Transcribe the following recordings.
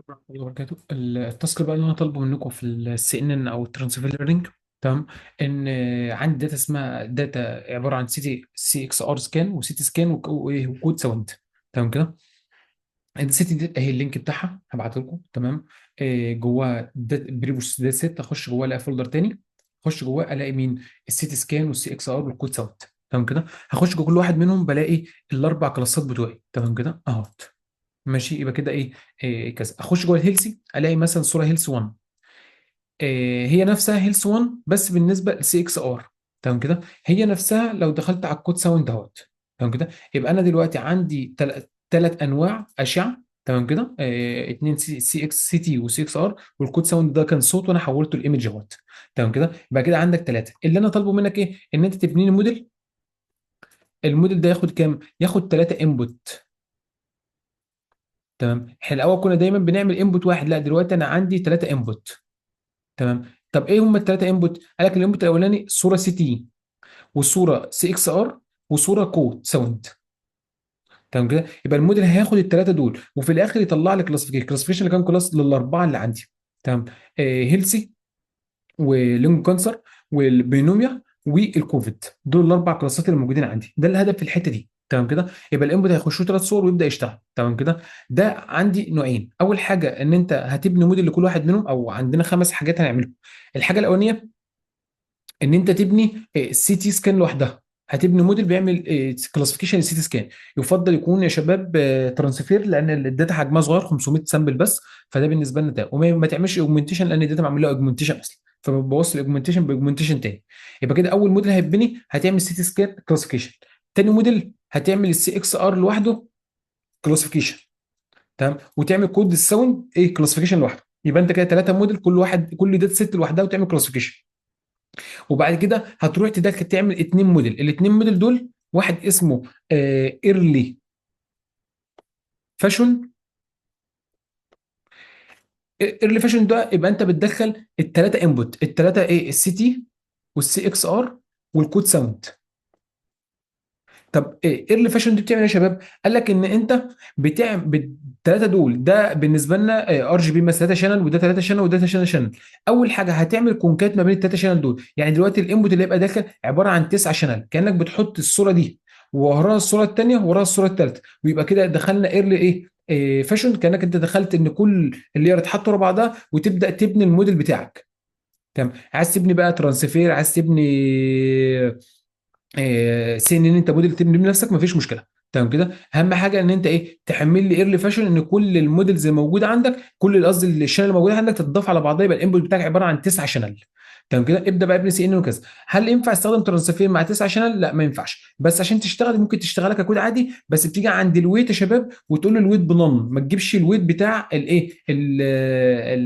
ورحمة الله وبركاته. التاسك بقى اللي انا طالبه منكم في السي ان ان او الترانسفير ليرنينج. تمام. ان عندي داتا اسمها داتا عباره عن سي اكس ار سكان وسي تي سكان وكود ساوند. تمام كده. السيتي دي اهي اللينك بتاعها هبعته لكم. تمام. جواه بريبوس داتا سيت، اخش جواه الاقي فولدر تاني، اخش جواه الاقي مين؟ السيتي سكان والسي اكس ار والكود ساوند. تمام كده. هخش جوه كل واحد منهم بلاقي الاربع كلاسات بتوعي. تمام كده اهوت. ماشي، يبقى كده ايه؟ كذا. اخش جوه الهيلسي الاقي مثلا صوره هيلث 1. هي نفسها هيلث 1 بس بالنسبه لسي اكس ار. تمام كده. هي نفسها لو دخلت على الكود ساوند اهوت. تمام كده. يبقى انا دلوقتي عندي ثلاث انواع اشعه. تمام كده. اتنين سي اكس سي تي وسي اكس ار، والكود ساوند ده كان صوت وانا حولته لايمج اهوت. تمام كده. يبقى كده عندك ثلاثه. اللي انا طالبه منك ايه؟ ان انت تبني لي موديل. الموديل ده ياخد كام؟ ياخد ثلاثه انبوت. تمام. احنا الاول كنا دايما بنعمل انبوت واحد، لا دلوقتي انا عندي ثلاثه انبوت. تمام. طب ايه هم الثلاثه انبوت؟ قال لك الانبوت الاولاني صوره سي تي، وصوره سي اكس ار، وصوره كود ساوند. تمام كده. يبقى الموديل هياخد الثلاثه دول وفي الاخر يطلع لك كلاسيفيكيشن اللي كان كلاس للاربعه اللي عندي. تمام. هيلسي ولينج كانسر والبينوميا والكوفيد، دول الاربع كلاسات اللي موجودين عندي. ده الهدف في الحته دي. تمام كده. يبقى الانبوت هيخشوا ثلاث صور ويبدا يشتغل. تمام كده. ده عندي نوعين. اول حاجه ان انت هتبني موديل لكل واحد منهم، او عندنا خمس حاجات هنعملهم. الحاجه الاولانيه ان انت تبني سي تي سكان لوحدها. هتبني موديل بيعمل كلاسيفيكيشن للسي تي سكان. يفضل يكون يا شباب ترانسفير، لان الداتا حجمها صغير 500 سامبل بس. فده بالنسبه لنا ده، وما ما تعملش اوجمنتيشن لان الداتا معمول لها اوجمنتيشن اصلا، فبوصل الاوجمنتيشن باوجمنتيشن تاني. يبقى كده اول موديل هيتبني هتعمل سي تي سكان كلاسيفيكيشن. تاني موديل هتعمل السي اكس ار لوحده كلاسيفيكيشن. تمام. وتعمل كود الساوند ايه كلاسيفيكيشن لوحده. يبقى انت كده ثلاثه موديل، كل واحد كل داتا سيت لوحدها وتعمل كلاسيفيكيشن. وبعد كده هتروح تعمل اتنين موديل. الاتنين موديل دول واحد اسمه ايرلي فاشون. ايرلي فاشون ده يبقى انت بتدخل الثلاثه انبوت، الثلاثه ايه؟ السي تي والسي اكس ار والكود ساوند. طب ايرلي فاشون دي بتعمل ايه يا شباب؟ قال لك ان انت بتعمل الثلاثه دول، ده بالنسبه لنا ار جي بي مثلا 3 شانل، وده 3 شانل، وده 3 شانل. اول حاجه هتعمل كونكات ما بين الثلاثه شانل دول. يعني دلوقتي الانبوت اللي هيبقى داخل عباره عن 9 شانل، كانك بتحط الصوره دي ووراها الصوره الثانيه ووراها الصوره الثالثه، ويبقى كده دخلنا ايرلي فاشون. كانك انت دخلت ان كل اللي اتحط ورا بعضها وتبدا تبني الموديل بتاعك. تمام. عايز تبني بقى ترانسفير، عايز تبني سي ان انت موديل تبني بنفسك، مفيش مشكله. تمام كده. اهم حاجه ان انت ايه؟ تحمل لي ايرلي فاشن ان كل الموديلز الموجوده عندك، كل قصدي الشانل الموجوده عندك تتضاف على بعضها، يبقى الانبوت بتاعك عباره عن 9 شانل. تمام كده. ابدا بقى ابني سي ان وكذا. هل ينفع استخدم ترانسفير مع 9 شانل؟ لا ما ينفعش. بس عشان تشتغل ممكن تشتغلها ككود عادي، بس بتيجي عند الويت يا شباب وتقول له الويت بنون، ما تجيبش الويت بتاع الايه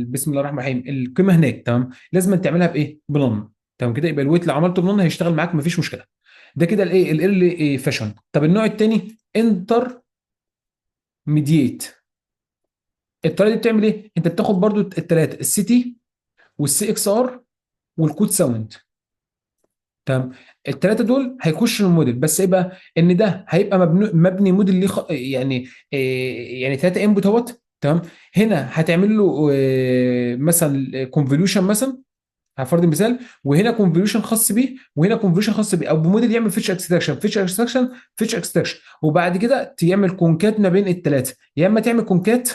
بسم الله الرحمن الرحيم القيمه هناك. تمام. لازم تعملها بايه؟ بنون. تمام كده. يبقى الويت لو عملته بنون هيشتغل معاك مفيش مشكله. ده كده الايه الايرلي فاشن. طب النوع الثاني انتر ميدييت. الطريقه دي بتعمل ايه؟ انت بتاخد برضو الثلاثه السي تي والسي اكس ار والكود ساوند. تمام. الثلاثه دول هيخشوا الموديل، بس ايه بقى؟ ان ده هيبقى مبني موديل ليه يعني يعني ثلاثه انبوت اهوت. تمام. هنا هتعمل له مثلا كونفوليوشن مثلا، على فرض المثال، وهنا كونفوليوشن خاص بيه وهنا كونفوليوشن خاص بيه، او بموديل يعمل فيتش اكستراكشن فيتش اكستراكشن فيتش اكستراكشن. وبعد كده تعمل كونكات ما بين الثلاثه، يا اما تعمل كونكات،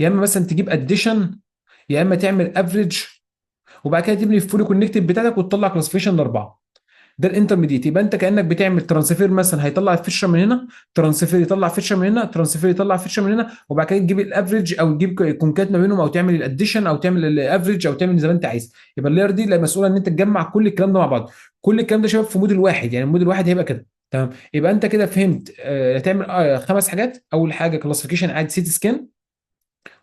يا اما مثلا تجيب اديشن، يا اما تعمل افريج. وبعد كده تبني الفولي كونكتد بتاعتك وتطلع كلاسيفيكيشن لاربعه. ده الانترميديت. يبقى انت كانك بتعمل ترانسفير مثلا هيطلع الفيشر من هنا، ترانسفير يطلع فيشر من هنا، ترانسفير يطلع فيشر من هنا، وبعد كده تجيب الافريج او تجيب كونكات ما بينهم، او تعمل الاديشن او تعمل الافريج او تعمل زي ما انت عايز. يبقى اللاير دي اللي مسؤوله ان انت تجمع كل الكلام ده مع بعض. كل الكلام ده شباب في موديل واحد، يعني الموديل واحد هيبقى كده. تمام. يبقى انت كده فهمت. هتعمل خمس حاجات. اول حاجه كلاسيفيكيشن عادي سي تي سكان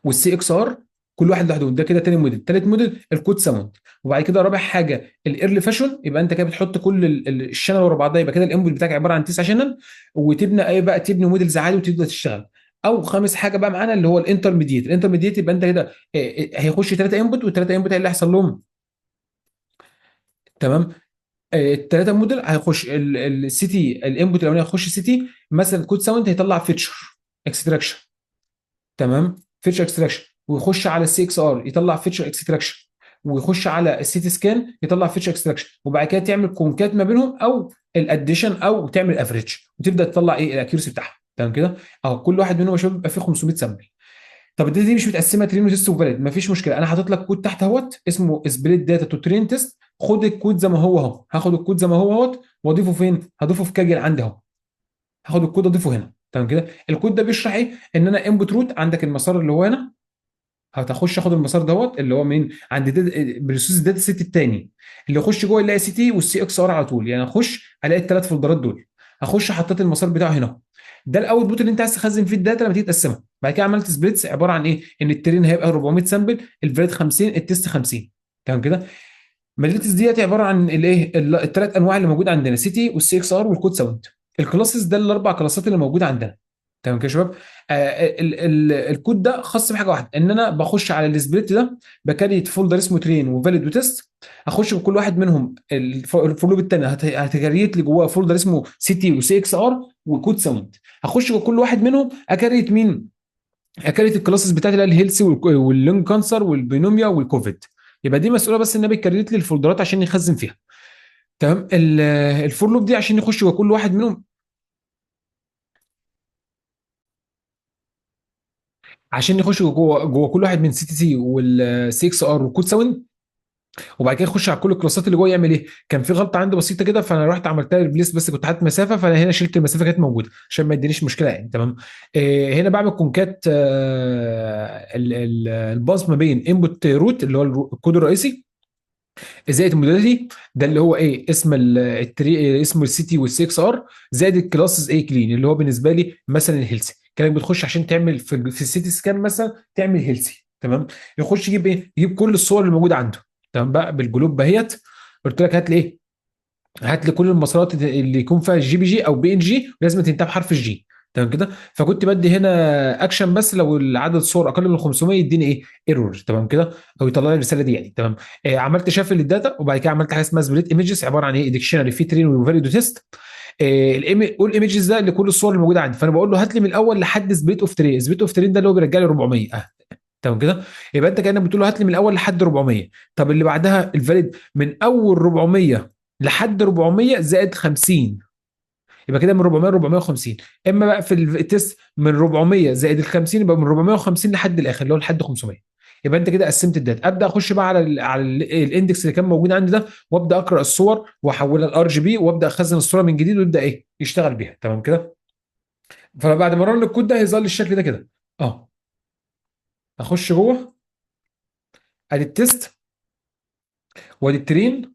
والسي اكس ار، كل واحد لوحده. ده كده تاني موديل. تالت موديل الكود ساوند. وبعد كده رابع حاجه الايرلي فاشون. يبقى انت كده بتحط كل الشانل ورا بعضها، يبقى كده الانبوت بتاعك عباره عن 9 شانل. وتبني ايه بقى؟ تبني موديلز عادي وتبدا تشتغل. او خامس حاجه بقى معانا اللي هو الانترميديت. الانترميديت يبقى انت كده هيخش ثلاثه انبوت، والثلاثه انبوت اللي هيحصل لهم. تمام. الثلاثه موديل هيخش السي تي، الانبوت الاولاني هيخش سي تي مثلا كود ساوند هيطلع فيتشر اكستراكشن. تمام. فيتشر اكستراكشن، ويخش على السي اكس ار يطلع فيتشر اكستراكشن، ويخش على السيتي سكان يطلع فيتشر اكستراكشن، وبعد كده تعمل كونكات ما بينهم او الاديشن او تعمل افريج، وتبدا تطلع ايه الاكيورسي بتاعها. تمام كده؟ اهو كل واحد منهم يا شباب بيبقى فيه 500 سامبل. طب الداتا دي مش متقسمه ترين وتيست وفاليد، مفيش مشكله، انا حاطط لك كود تحت اهوت اسمه سبليت داتا تو ترين تيست. خد الكود زي ما هو اهو، هاخد الكود زي ما هو اهوت واضيفه فين؟ هضيفه في كاجل عندي اهو، هاخد الكود اضيفه هنا. تمام كده؟ الكود ده بيشرح ايه؟ ان انا انبوت روت عندك المسار اللي هو هنا، هتخش اخد المسار دوت اللي هو مين عند بريسوس الداتا سيت الثاني، اللي يخش جوه يلاقي سي تي والسي اكس ار على طول، يعني اخش الاقي الثلاث فولدرات دول، هخش حطيت المسار بتاعه هنا. ده الاوت بوت اللي انت عايز تخزن فيه الداتا لما تيجي تقسمها. بعد كده عملت سبليتس عباره عن ايه؟ ان الترين هيبقى 400 سامبل، الفاليد 50، التيست 50. تمام كده؟ مالتيز ديت عباره عن الايه الثلاث انواع اللي موجود عندنا، سي تي والسي اكس ار والكود ساوند. الكلاسز ده الاربع كلاسات اللي موجوده عندنا. تمام كده يا شباب؟ الكود ده خاص بحاجه واحده، ان انا بخش على السبليت ده بكريت فولدر اسمه ترين وفاليد وتيست، اخش بكل واحد منهم الفولو الثاني هتكريت لي جواه فولدر اسمه سي تي وسي اكس ار وكود ساوند، هخش بكل واحد منهم اكريت مين؟ اكلت الكلاسز بتاعتي اللي هي الهيلثي واللونج كانسر والبينوميا والكوفيد. يبقى دي مسؤوله بس انها بتكريت لي الفولدرات عشان يخزن فيها. تمام؟ الفور لوب دي عشان يخش جوه كل واحد منهم، عشان يخش جوه كل واحد من سي تي سي والسي اكس ار والكود ساوند، وبعد كده يخش على كل الكلاسات اللي جوه يعمل ايه. كان في غلطه عندي بسيطه كده، فانا رحت عملتها ريبليس بس كنت حاطط مسافه، فانا هنا شلت المسافه كانت موجوده عشان ما يدينيش مشكله يعني. تمام؟ هنا بعمل كونكات الباص ما بين انبوت روت اللي هو الكود الرئيسي زائد الموداليتي ده اللي هو ايه اسم التري اسمه السي تي والسي اكس ار، زائد الكلاسز ايه كلين اللي هو بالنسبه لي مثلا الهيلثي. كانك بتخش عشان تعمل في السيتي سكان مثلا تعمل هيلثي. تمام؟ يخش يجيب ايه؟ يجيب كل الصور اللي موجوده عنده. تمام بقى بالجلوب بهيت. قلت لك هات لي ايه؟ هات لي كل المسارات اللي يكون فيها الجي بي جي او بي ان جي لازم تنتهي بحرف الجي. تمام كده؟ فكنت بدي هنا اكشن بس لو العدد الصور اقل من 500 يديني ايه؟ ايرور. تمام كده؟ او يطلع لي الرساله دي يعني. تمام؟ عملت شافل للداتا، وبعد كده عملت حاجه اسمها سبليت ايمجز عباره عن ايه؟ ديكشنري في ترين وفاليد وتيست. والايمجز ده لكل الصور اللي موجوده عندي، فانا بقول له هات لي من الاول لحد سبليت اوف ترين. سبليت اوف ترين ده اللي هو بيرجع لي 400. تمام كده؟ يبقى انت كانك بتقول له هات لي من الاول لحد 400. طب اللي بعدها الفاليد من اول 400 لحد 400 زائد 50، يبقى كده من 400 ل 450. اما بقى في التست من 400 زائد ال 50 يبقى من 450 لحد الاخر اللي هو لحد 500. يبقى انت كده قسمت الداتا. ابدا اخش بقى على الاندكس اللي كان موجود عندي ده، وابدا اقرا الصور واحولها لار جي بي، وابدا اخزن الصوره من جديد ويبدا ايه يشتغل بيها. تمام كده؟ فبعد ما رن الكود ده هيظهر لي الشكل ده كده. اه اخش جوه، ادي التست وادي الترين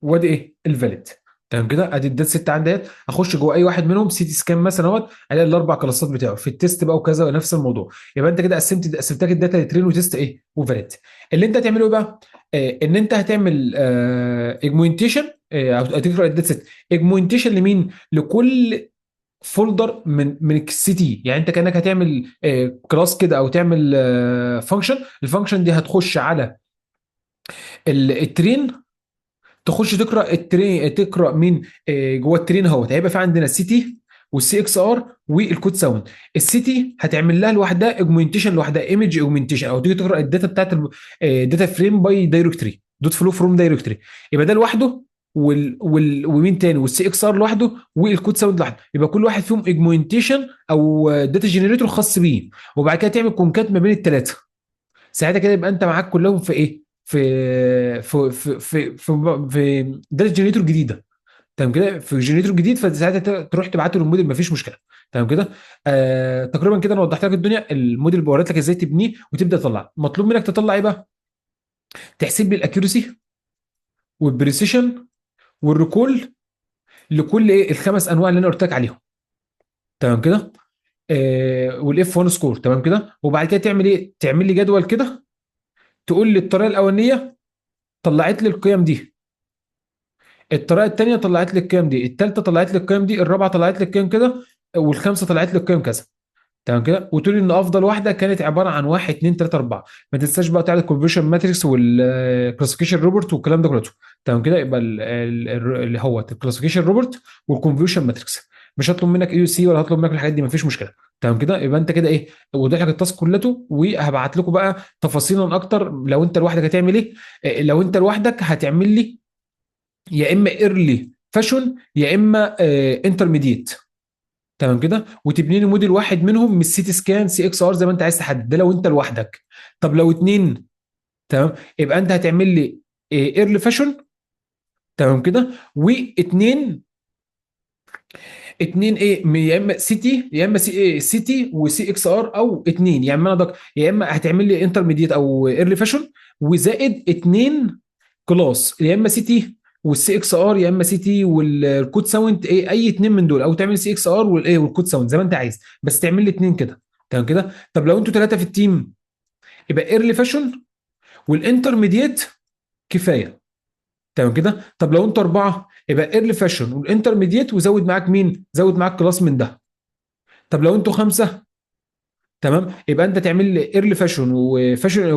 وادي ايه الفاليد. تمام كده؟ ادي الداتا ست عندي اهيت. اخش جوه اي واحد منهم سي تي سكان مثلا اهوت، الاقي الاربع كلاسات بتاعه في التست بقى وكذا ونفس الموضوع. يبقى انت كده قسمتك الداتا لترين وتست ايه وفاليد. اللي انت هتعمله ايه بقى؟ ان انت هتعمل اجموينتيشن او تقرا الداتا ست اجموينتيشن لمين؟ لكل فولدر من السي تي. يعني انت كانك هتعمل كلاس كده او تعمل فانكشن، الفانكشن دي هتخش على الترين، تخش تقرا الترين، تقرا مين جوه الترين اهوت. هيبقى في عندنا السي تي والسي اكس ار والكود ساوند. السي تي هتعمل لها لوحدها اجمنتيشن لوحدها، ايمج اجمنتيشن، او تيجي تقرا الداتا بتاعت الداتا فريم باي دايركتوري دوت فلو فروم دايركتوري، يبقى ده لوحده. ومين تاني؟ والسي اكس ار لوحده والكود ساوند لوحده. يبقى كل واحد فيهم اجمنتيشن او داتا جنريتور خاص بيه، وبعد كده تعمل كونكات ما بين الثلاثه. ساعتها كده يبقى انت معاك كلهم في ايه؟ في داتا جنريتور جديده. تمام كده؟ في جنريتور جديد، فساعتها تروح تبعته للموديل مفيش مشكله. تمام كده؟ تقريبا كده انا وضحت لك الدنيا. الموديل بوريت لك ازاي تبنيه وتبدا تطلع. مطلوب منك تطلع ايه بقى؟ تحسب لي الاكيورسي والبريسيشن والريكول لكل ايه الخمس انواع اللي انا قلت لك عليهم. تمام كده؟ والاف 1 سكور. تمام كده؟ وبعد كده تعمل ايه؟ تعمل لي جدول كده، تقول لي الطريقه الاولانيه طلعت لي القيم دي، الطريقه الثانيه طلعت لي القيم دي، الثالثه طلعت لي القيم دي، الرابعه طلعت لي القيم كده، والخامسه طلعت لي القيم كذا. تمام كده؟ وتقول لي ان افضل واحده كانت عباره عن 1 2 3 4. ما تنساش بقى تعمل الكونفرشن ماتريكس والكلاسيفيكيشن روبوت والكلام ده كله. تمام كده؟ يبقى اللي هو الكلاسيفيكيشن روبوت والكونفرشن ماتريكس. مش هطلب منك اي سي ولا هطلب منك الحاجات دي، مفيش مشكله. تمام كده، يبقى انت كده ايه، وضح لك التاسك كلته، وهبعت لكم بقى تفاصيلا اكتر لو انت لوحدك هتعمل ايه. لو انت لوحدك هتعمل لي يا اما ايرلي فاشون يا اما انترميديت. تمام كده، وتبني لي موديل واحد منهم من السي تي سكان سي اكس ار زي ما انت عايز تحدد، ده لو انت لوحدك. طب لو اتنين، تمام، يبقى انت هتعمل لي ايرلي فاشون، تمام كده، واتنين، اتنين ايه، يا اما سيتي يا اما سيتي وسي اكس ار، او اتنين يعني انا يا اما هتعمل لي انترميديت او ايرلي فاشون وزائد اتنين كلاس، يا اما سيتي والسي اكس ار، يا اما سيتي والكود ساوند، ايه اي اتنين من دول، او تعمل سي اكس ار والايه والكود ساوند زي ما انت عايز، بس تعمل لي اتنين كده. تمام كده. طب لو انتوا ثلاثه في التيم يبقى ايرلي فاشون والانترميديت كفايه. تمام كده. طب لو انتوا اربعه يبقى ايرلي فاشون والانترميديت وزود معاك مين؟ زود معاك كلاس من ده. طب لو انتوا خمسه، تمام، يبقى انت تعمل لي ايرلي فاشون وفاشون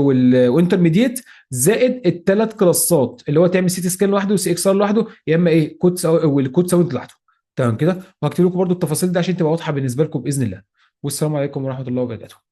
وانترميديت زائد الثلاث كلاسات، اللي هو تعمل سي تي سكان لوحده وسي اكس ار لوحده، يا اما ايه كود والكود ساوند لوحده. تمام كده، وهكتب لكم برضو التفاصيل دي عشان تبقى واضحه بالنسبه لكم باذن الله. والسلام عليكم ورحمه الله وبركاته.